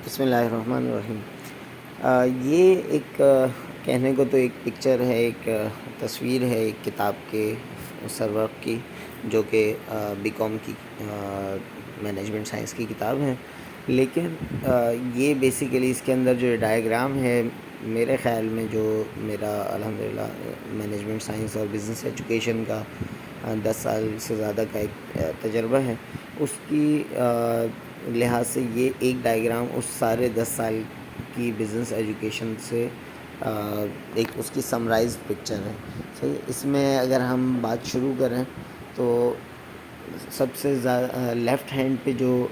بسم اللہ الرحمن الرحیم۔ یہ ایک کہنے کو تو ایک پکچر ہے، ایک تصویر ہے ایک کتاب کے سرورق کی، جو کہ بی کام کی مینجمنٹ سائنس کی کتاب ہے، لیکن یہ بیسیکلی اس کے اندر جو ڈائیگرام ہے، میرے خیال میں جو میرا الحمدللہ مینجمنٹ سائنس اور بزنس ایجوکیشن کا 10 سال سے زیادہ کا ایک تجربہ ہے، اس کی لحاظ سے یہ ایک ڈائیگرام اس سارے 10 سال کی بزنس ایجوکیشن سے ایک اس کی سمرائز پکچر ہے۔ صحیح، اس میں اگر ہم بات شروع کریں تو سب سے زیادہ لیفٹ ہینڈ پہ جو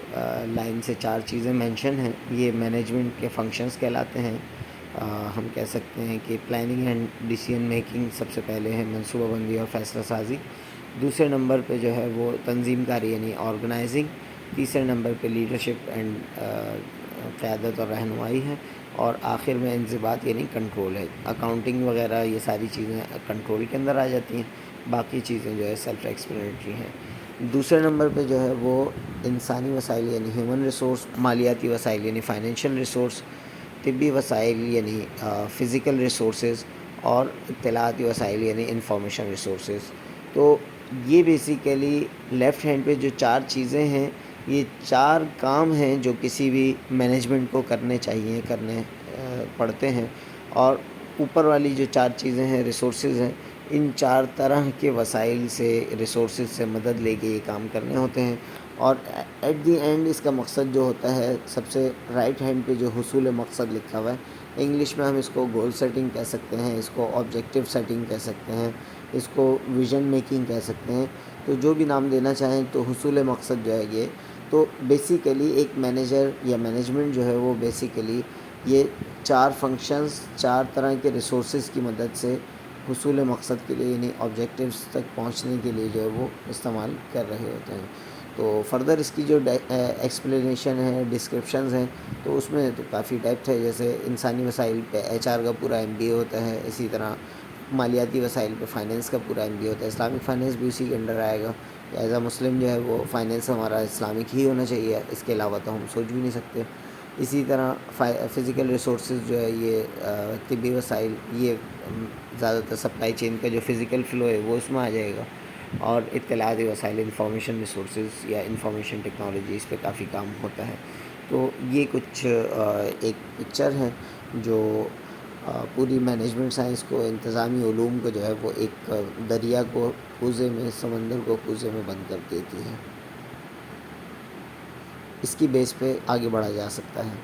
لائن سے 4 چیزیں مینشن ہیں، یہ مینجمنٹ کے فنکشنز کہلاتے ہیں۔ ہم کہہ سکتے ہیں کہ پلاننگ اینڈ ڈیسیژن میکنگ سب سے پہلے ہے، منصوبہ بندی اور فیصلہ سازی۔ دوسرے نمبر پہ جو ہے وہ تنظیم کاری یعنی آرگنائزنگ۔ تیسرے نمبر پہ لیڈرشپ اینڈ قیادت اور رہنمائی ہے، اور آخر میں انضباط یعنی کنٹرول ہے۔ اکاؤنٹنگ وغیرہ یہ ساری چیزیں کنٹرول کے اندر آ جاتی ہیں، باقی چیزیں جو ہے سیلف ایکسپلینیٹری ہیں۔ دوسرے نمبر پہ جو ہے وہ انسانی وسائل یعنی ہیومن ریسورس، مالیاتی وسائل یعنی فائنینشیل ریسورس، طبی وسائل یعنی فزیکل ریسورسز، اور اطلاعاتی وسائل یعنی انفارمیشن ریسورسز۔ تو یہ بیسیکلی لیفٹ ہینڈ پہ جو 4 چیزیں ہیں، یہ 4 کام ہیں جو کسی بھی مینجمنٹ کو کرنے چاہیے، کرنے پڑتے ہیں، اور اوپر والی جو 4 چیزیں ہیں ریسورسز ہیں، ان 4 طرح کے وسائل سے، ریسورسز سے مدد لے کے یہ کام کرنے ہوتے ہیں، اور ایٹ دی اینڈ اس کا مقصد جو ہوتا ہے، سب سے رائٹ ہینڈ پہ جو حصول مقصد لکھا ہوا ہے، انگلش میں ہم اس کو گول سیٹنگ کہہ سکتے ہیں، اس کو آبجیکٹیو سیٹنگ کہہ سکتے ہیں، اس کو ویژن میکنگ کہہ سکتے ہیں، تو جو بھی نام دینا چاہیں، تو حصول مقصد جو ہے یہ تو بیسیکلی ایک مینیجر یا مینجمنٹ جو ہے وہ بیسیکلی یہ 4 فنکشنز، 4 طرح کے ریسورسز کی مدد سے حصول مقصد کے لیے یعنی آبجیکٹیوز تک پہنچنے کے لیے جو ہے وہ استعمال کر رہے ہوتے ہیں۔ تو فردر اس کی جو ایکسپلینیشن ہے، ڈسکرپشنز ہیں، تو اس میں تو کافی ڈیپتھ ہے، جیسے انسانی وسائل پہ HR کا پورا MBA ہوتا ہے، اسی طرح مالیاتی وسائل پہ فائنینس کا پورا MBA ہوتا ہے، اسلامک فائنینس بھی اسی کے انڈر آئے گا۔ ایز اے مسلم جو ہے وہ فائنینس ہمارا اسلامک ہی ہونا چاہیے، اس کے علاوہ تو ہم سوچ بھی نہیں سکتے۔ اسی طرح فزیکل ریسورسز جو ہے یہ طبی وسائل، یہ زیادہ تر سپلائی چین کا جو فزیکل فلو ہے وہ اس میں آ جائے گا، اور اطلاعاتی وسائل انفارمیشن ریسورسز یا انفارمیشن ٹیکنالوجی، اس پہ کافی کام ہوتا ہے۔ تو یہ کچھ ایک پکچر ہے جو پوری مینجمنٹ سائنس کو، انتظامی علوم کو جو ہے وہ ایک دریا کو کوزے میں، سمندر کو کوزے میں بند کر دیتی ہے۔ اس کی بیس پہ آگے بڑھا جا سکتا ہے۔